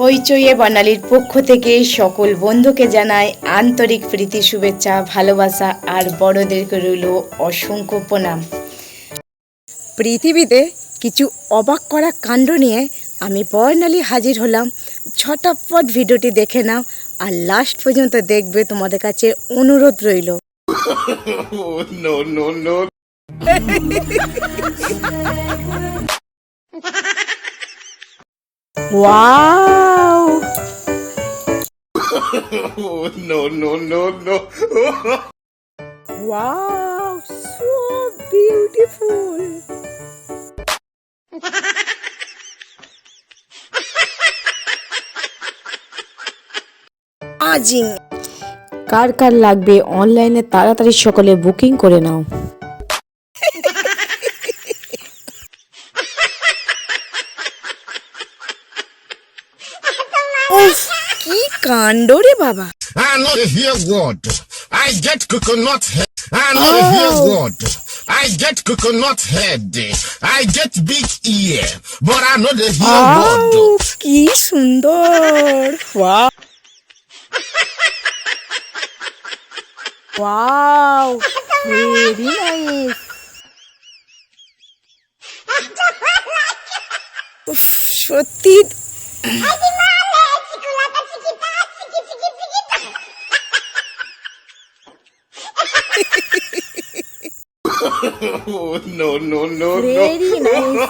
হইচইয়ে বাঙালির পক্ষ থেকে সকল বন্ধুকে জানাই আন্তরিক প্রীতি শুভেচ্ছা ভালোবাসা আর বড়দেরকে রইল অসংখ্য প্রণাম। পৃথিবীতে কিছু অবাক করা কাণ্ড নিয়ে আমি বর্ণালী হাজির হলাম। ঝটপট ভিডিওটি দেখে নাও আর লাস্ট পর্যন্ত দেখবে, তোমাদের কাছে অনুরোধ রইল। No, no, no. Wow, No, no, no, no. Wow, so beautiful. আজিং কার কার লাগবে অনলাইনে তাড়াতাড়ি সকলে বুকিং করে নাও। উফ, কি কাণ্ড রে বাবা! I know the hear word. I get coconut head. I know the hear word. I get coconut head. I get big ear. But I know the hear word. কি সুন্দর! Wow wow, very nice. উফ, সত্যি No, no, no, no. Very nice.